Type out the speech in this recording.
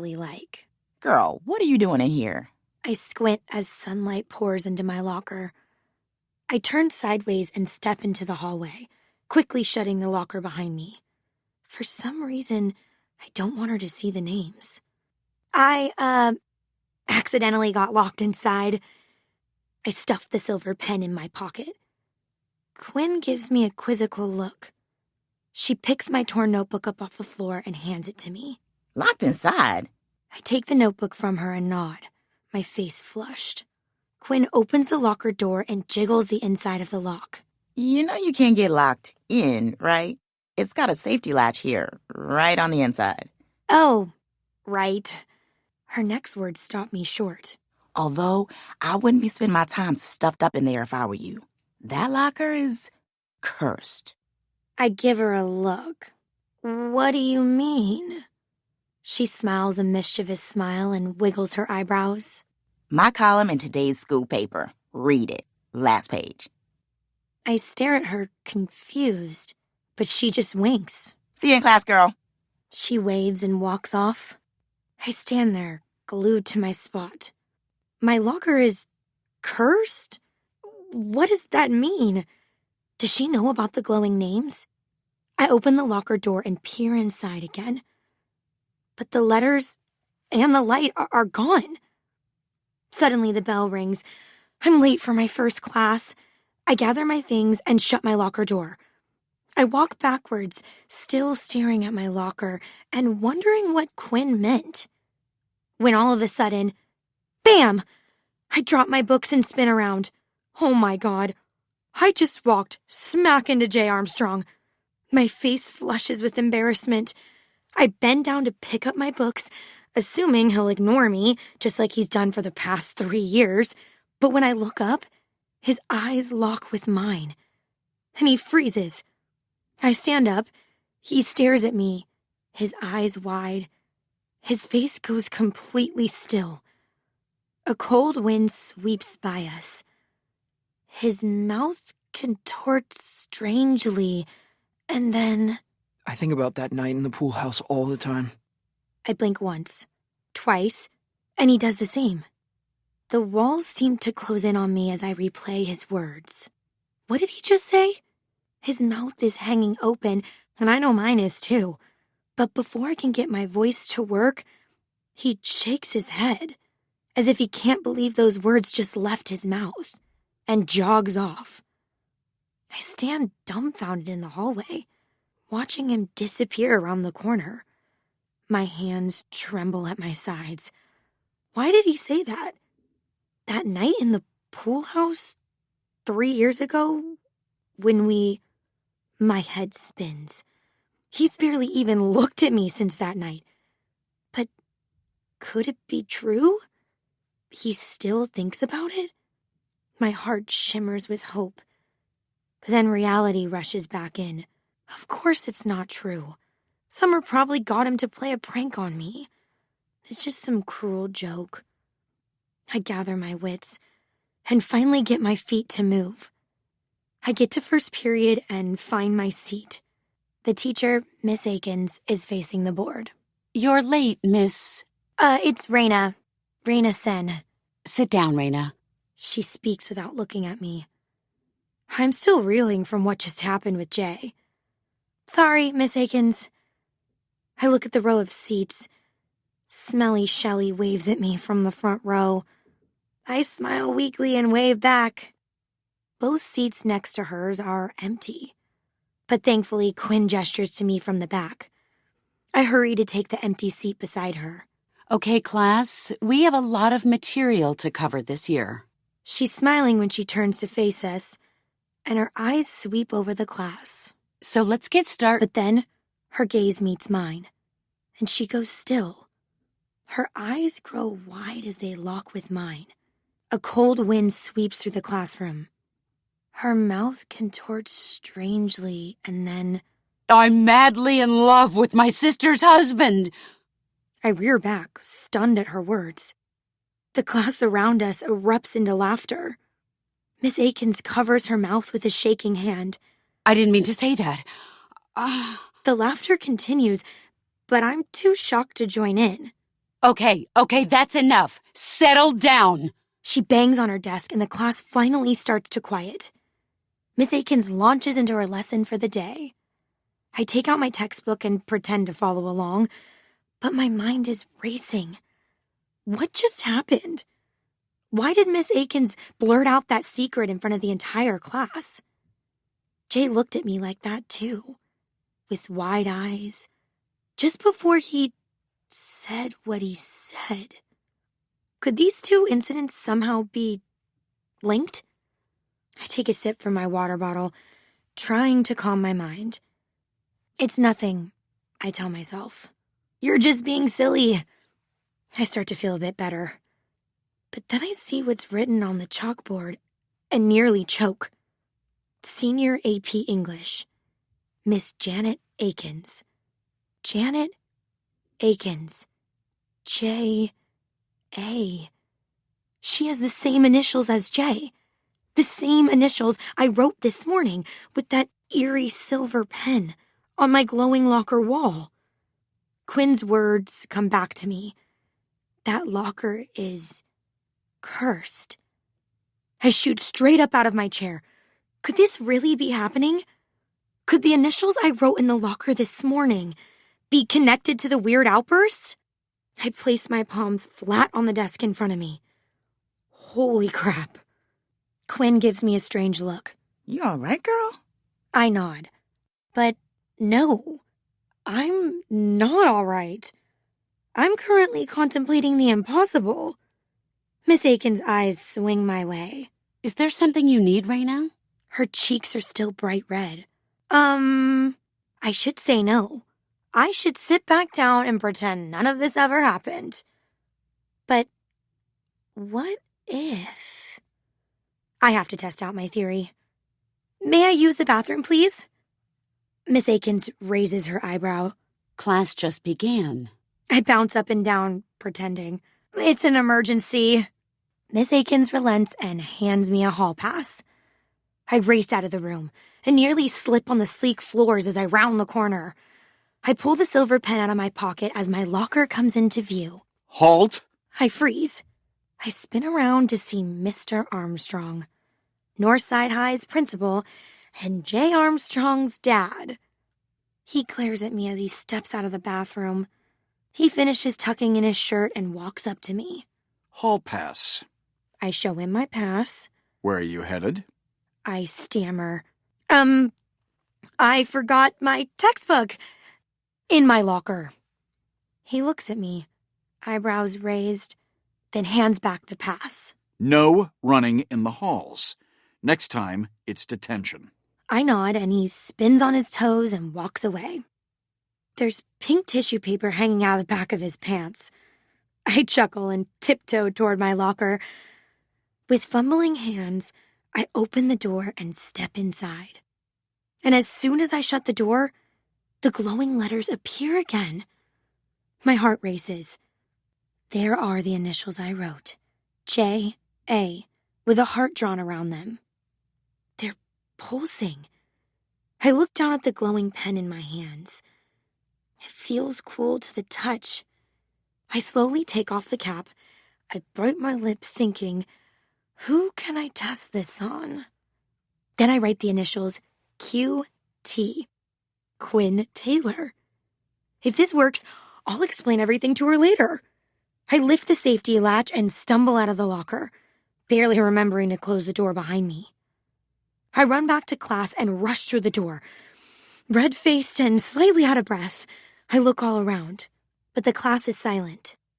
like. Girl, what are you doing in here? I squint as sunlight pours into my locker. I turn sideways and step into the hallway, quickly shutting the locker behind me. For some reason, I don't want her to see the names. I accidentally got locked inside. I stuffed the silver pen in my pocket. Quinn gives me a quizzical look. She picks my torn notebook up off the floor and hands it to me. Locked inside? I take the notebook from her and nod, my face flushed. Quinn opens the locker door and jiggles the inside of the lock. You know you can't get locked in, right? It's got a safety latch here, right on the inside. Oh, right. Her next words stop me short. Although, I wouldn't be spending my time stuffed up in there if I were you. That locker is cursed. I give her a look. What do you mean? She smiles a mischievous smile and wiggles her eyebrows. My column in today's school paper. Read it. Last page. I stare at her, confused, but she just winks. See you in class, girl. She waves and walks off. I stand there, glued to my spot. My locker is cursed? What does that mean? Does she know about the glowing names? I open the locker door and peer inside again. But the letters and the light are gone. Suddenly the bell rings. I'm late for my first class. I gather my things and shut my locker door. I walk backwards, still staring at my locker and wondering what Quinn meant. When all of a sudden, bam! I drop my books and spin around. Oh my God. I just walked smack into Jay Armstrong. My face flushes with embarrassment. I bend down to pick up my books, assuming he'll ignore me, just like he's done for the past 3 years. But when I look up, his eyes lock with mine, and he freezes. I stand up. He stares at me, his eyes wide. His face goes completely still. A cold wind sweeps by us. His mouth contorts strangely, and then... I think about that night in the pool house all the time. I blink once, twice, and he does the same. The walls seem to close in on me as I replay his words. What did he just say? His mouth is hanging open, and I know mine is too. But before I can get my voice to work, he shakes his head, as if he can't believe those words just left his mouth, and jogs off. I stand dumbfounded in the hallway, watching him disappear around the corner. My hands tremble at my sides. Why did he say that? That night in the pool house 3 years ago, when my head spins. He's barely even looked at me since that night. But could it be true? He still thinks about it? My heart shimmers with hope. But then reality rushes back in. Of course it's not true. Summer probably got him to play a prank on me. It's just some cruel joke. I gather my wits and finally get my feet to move. I get to first period and find my seat. The teacher, Miss Akins, is facing the board. You're late, Miss... It's Raina. Raina Sen. Sit down, Raina. She speaks without looking at me. I'm still reeling from what just happened with Jay. Sorry, Miss Akins. I look at the row of seats. Smelly Shelley waves at me from the front row. I smile weakly and wave back. Both seats next to hers are empty. But thankfully, Quinn gestures to me from the back. I hurry to take the empty seat beside her. Okay, class, we have a lot of material to cover this year. She's smiling when she turns to face us, and her eyes sweep over the class. So let's get started. But then, her gaze meets mine, and she goes still. Her eyes grow wide as they lock with mine. A cold wind sweeps through the classroom. Her mouth contorts strangely, and then... I'm madly in love with my sister's husband. I rear back, stunned at her words. The class around us erupts into laughter. Miss Akins covers her mouth with a shaking hand. I didn't mean to say that. The laughter continues, but I'm too shocked to join in. Okay, that's enough. Settle down. She bangs on her desk and the class finally starts to quiet. Miss Akins launches into her lesson for the day. I take out my textbook and pretend to follow along, but my mind is racing. What just happened? Why did Miss Akins blurt out that secret in front of the entire class? Jay looked at me like that too, with wide eyes, just before he said what he said. Could these two incidents somehow be linked? I take a sip from my water bottle, trying to calm my mind. It's nothing, I tell myself. You're just being silly. I start to feel a bit better. But then I see what's written on the chalkboard and nearly choke. Senior AP English. Miss Janet Akins. Janet Akins. J.A. She has the same initials as Jay. The same initials I wrote this morning with that eerie silver pen on my glowing locker wall. Quinn's words come back to me. That locker is cursed. I shoot straight up out of my chair. Could this really be happening? Could the initials I wrote in the locker this morning be connected to the weird outburst? I place my palms flat on the desk in front of me. Holy crap. Quinn gives me a strange look. You all right, girl? I nod. But no, I'm not all right. I'm currently contemplating the impossible. Miss Akins' eyes swing my way. Is there something you need right now? Her cheeks are still bright red. I should say no. I should sit back down and pretend none of this ever happened. But what if? I have to test out my theory. May I use the bathroom, please? Miss Akins raises her eyebrow. Class just began. I bounce up and down, pretending. It's an emergency. Miss Akins relents and hands me a hall pass. I race out of the room and nearly slip on the sleek floors as I round the corner. I pull the silver pen out of my pocket as my locker comes into view. Halt! I freeze. I spin around to see Mr. Armstrong, Northside High's principal, and Jay Armstrong's dad. He glares at me as he steps out of the bathroom. He finishes tucking in his shirt and walks up to me. Hall pass. I show him my pass. Where are you headed? I stammer. I forgot my textbook in my locker. He looks at me, eyebrows raised, then hands back the pass. No running in the halls. Next time, it's detention. I nod and he spins on his toes and walks away. There's pink tissue paper hanging out of the back of his pants. I chuckle and tiptoe toward my locker. With fumbling hands, I open the door and step inside. And as soon as I shut the door, the glowing letters appear again. My heart races. There are the initials I wrote. J.A. with a heart drawn around them. They're pulsing. I look down at the glowing pen in my hands. It feels cool to the touch. I slowly take off the cap. I bite my lip thinking, who can I test this on? Then I write the initials Q.T. Quinn Taylor. If this works, I'll explain everything to her later. I lift the safety latch and stumble out of the locker, barely remembering to close the door behind me. I run back to class and rush through the door. Red-faced and slightly out of breath, I look all around, but the class is silent.